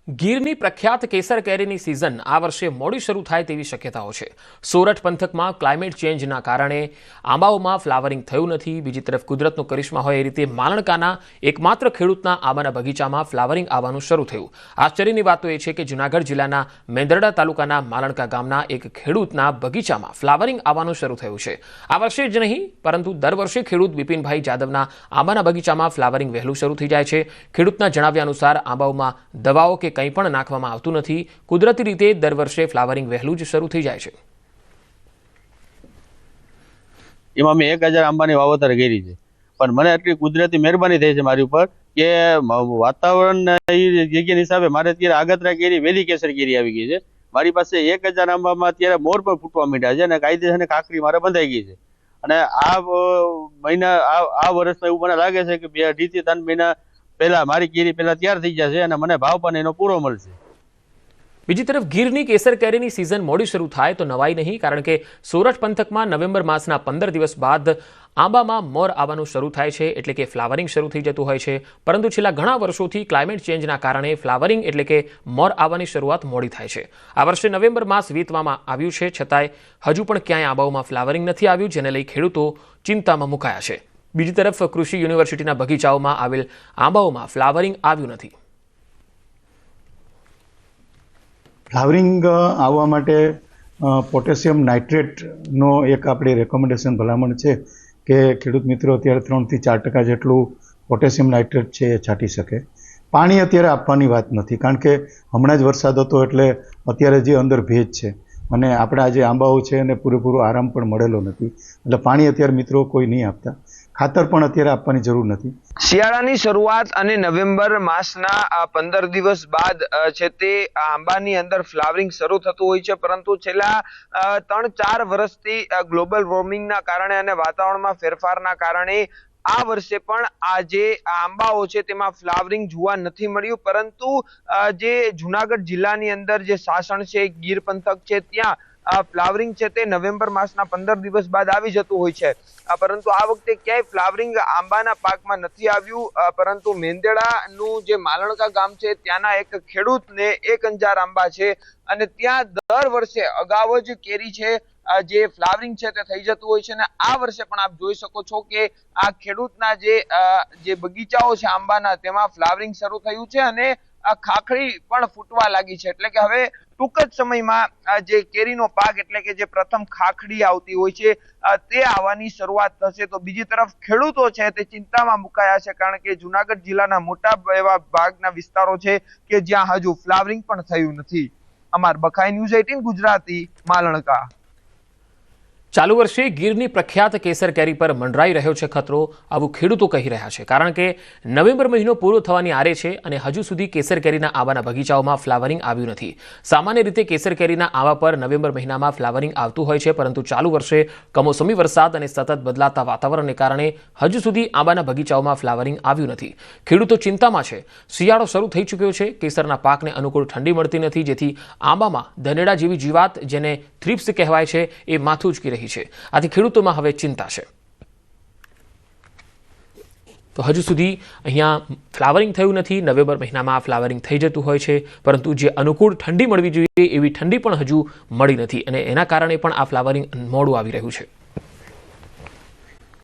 ગીરની પ્રખ્યાત કેસર કેરીની સિઝન આ વર્ષે મોડી શરૂ થાય તેવી શક્યતાઓ છે। સોરઠ પંથકમાં ક્લાઇમેટ ચેન્જના કારણે આંબાઓમાં ફ્લાવરિંગ થયું નથી। બીજી તરફ કુદરતનો કરિશ્મા હોય એ રીતે માલણકાના એકમાત્ર ખેડૂતના આંબાના બગીચામાં ફ્લાવરિંગ આવવાનું શરૂ થયું। આશ્ચર્યની વાત તો એ છે કે જૂનાગઢ જિલ્લાના મેંદરડા તાલુકાના માલણકા ગામના એક ખેડૂતના બગીચામાં ફ્લાવરિંગ આવવાનું શરૂ થયું છે। આ વર્ષે જ નહીં પરંતુ દર વર્ષે ખેડૂત બિપિનભાઈ જાદવના આંબાના બગીચામાં ફ્લાવરિંગ વહેલું શરૂ થઈ જાય છે। ખેડૂતના જણાવ્યા અનુસાર આંબાઓમાં દવાઓ કે કંઈ પણ નાખવામાં આવતું નથી। કુદરતી રીતે દર વર્ષે ફ્લાવરિંગ વહેલું જ શરૂ થઈ જાય છે। એમાં મેં 1000 આંબાની વાવતર કરી છે, પણ મને એટલી કુદરતી મહેરબાની થઈ છે મારી ઉપર કે વાતાવરણ જગ્યા હિસાબે મારે અત્યારે આગતરા કેરી વેલી કેસર કેરી આવી ગઈ છે। મારી પાસે 1000 આંબામાં અત્યારે મોર પણ ફૂટવા માંડ્યા છે અને કાયદેસર કાકરી મારે બંધાઈ ગઈ છે। અને આ મહિના આ વર્ષમાં એવું મને લાગે છે કે 2 થી 3 મહિના પહેલા મારી કેરી પહેલા તૈયાર થઈ જશે અને મને ભાવ પણ એનો પૂરો મળશે। બીજી તરફ ગીરની કેસર કેરીની સિઝન મોડી શરૂ થાય તો નવાઈ નહીં, કારણ કે સોરઠ પંથકમાં નવેમ્બર માસના 15 દિવસ બાદ આંબામાં મોર આવવાનું શરૂ થાય છે, એટલે કે ફ્લાવરિંગ શરૂ થઈ જતું હોય છે। પરંતુ છેલ્લા ઘણા વર્ષોથી ક્લાઇમેટ ચેન્જના કારણે ફ્લાવરિંગ એટલે કે મોર આવવાની શરૂઆત મોડી થાય છે। આ વર્ષે નવેમ્બર માસ વીતવામાં આવ્યું છે, છતાંય હજુ પણ ક્યાંય આંબાઓમાં ફ્લાવરિંગ નથી આવ્યું, જેને લઈ ખેડૂતો ચિંતામાં મુકાયા છે। બીજી તરફ કૃષિ યુનિવર્સિટીના બગીચાઓમાં આવેલ આંબાઓમાં ફ્લાવરિંગ આવ્યું નથી। ફ્લાવરિંગ આવવા માટે પોટેશિયમ નાઇટ્રેટનો એક આપણી રેકમેન્ડેશન ભલામણ છે કે ખેડૂત મિત્રો અત્યારે 3 થી 4% જેટલું પોટેશિયમ નાઇટ્રેટ છે એ છાંટી શકે। પાણી અત્યારે આપવાની વાત નથી, કારણ કે હમણાં જ વરસાદ હતો એટલે અત્યારે જે અંદર ભેજ છે અને આપણા જે આંબાઓ છે એને પૂરેપૂરો આરામ પણ મળેલો નથી, એટલે પાણી અત્યારે મિત્રો કોઈ નહીં આપતા। ખાતર પણ અત્યારે આપવાની જરૂર નથી। શિયાળાની શરૂઆત અને નવેમ્બર માસના 15 દિવસ બાદ છે તે આંબાની અંદર ફ્લાવરિંગ શરૂ થતું હોય છે, પરંતુ છેલ્લા 3-4 વર્ષથી ગ્લોબલ વોર્મિંગના કારણે અને વાતાવરણમાં ફેરફારના કારણે આ વર્ષે પણ આ જે આંબાઓ છે તેમાં ફ્લાવરિંગ જોવા નથી મળ્યું। પરંતુ જે જૂનાગઢ જિલ્લાની અંદર જે સાસણ છે, ગીર પંથક છે, ત્યાં ફ્લાવરિંગ છે તે નવેમ્બર માસના 15 દિવસ બાદ આવી જતું હોય છે, પરંતુ આ વખતે ક્યાંય ફ્લાવરિંગ આંબાના પાકમાં નથી આવ્યું। પરંતુ મેંદરડાનું જે માલણકા ગામ છે ત્યાંના એક ખેડૂતને 1000 આંબા છે અને ત્યાં દર વર્ષે અગાઉ જ કેરી છે જે ફ્લાવરિંગ છે તે થઈ જતું હોય છે। અને આ વર્ષે પણ આપ જોઈ શકો છો કે આ ખેડૂતના જે બગીચાઓ છે આંબાના તેમાં ફ્લાવરિંગ શરૂ થયું છે અને આ ખાખડી પણ ફૂટવા લાગી છે, એટલે કે હવે ટૂંક જ સમયમાં જે કેરીનો પાક એટલે કે જે પ્રથમ ખાખડી આવતી હોય છે તે આવવાની શરૂઆત થશે। તો બીજી તરફ ખેડૂતો છે તે ચિંતામાં મુકાયા છે, કારણ કે જૂનાગઢ જિલ્લાના મોટા એવા ભાગના વિસ્તારો છે કે જ્યાં હજુ ફ્લાવરિંગ પણ થયું નથી। અમાર બખાઈ ન્યૂઝ 18 ગુજરાતી, માલણકા। ચાલુ વર્ષે ગીરની પ્રખ્યાત કેસર કેરી પર મંડરાઈ રહ્યો છે ખતરો, આવું ખેડૂતો કહી રહ્યા છે, કારણ કે નવેમ્બર મહિનો પૂરો થવાની આરે છે અને હજુ સુધી કેસર કેરીના આંબાના બગીચાઓમાં ફ્લાવરિંગ આવ્યું નથી। સામાન્ય રીતે કેસર કેરીના આંબા પર નવેમ્બર મહિનામાં ફ્લાવરિંગ આવતું હોય છે, પરંતુ ચાલુ વર્ષે કમોસમી વરસાદ અને સતત બદલાતા વાતાવરણને કારણે હજુ સુધી આંબાના બગીચાઓમાં ફ્લાવરિંગ આવ્યું નથી। ખેડૂતો ચિંતામાં છે। શિયાળો શરૂ થઈ ચૂક્યો છે, કેસરના પાકને અનુકૂળ ઠંડી મળતી નથી, જેથી આંબામાં ધનેડા જેવી જીવાત, જેને થ્રિપ્સ કહેવાય છે, એ માથું ઝૂકી રહી છે। આથી ખેડૂતોમાં હવે ચિંતા છે। તો હજુ સુધી અહીંયા ફ્લાવરિંગ થયું નથી। નવેમ્બર મહિનામાં આ ફ્લાવરિંગ થઈ જતું હોય છે, પરંતુ જે અનુકૂળ ઠંડી મળવી જોઈએ એવી ઠંડી પણ હજુ મળી નથી અને એના કારણે પણ આ ફ્લાવરિંગ મોડું આવી રહ્યું છે।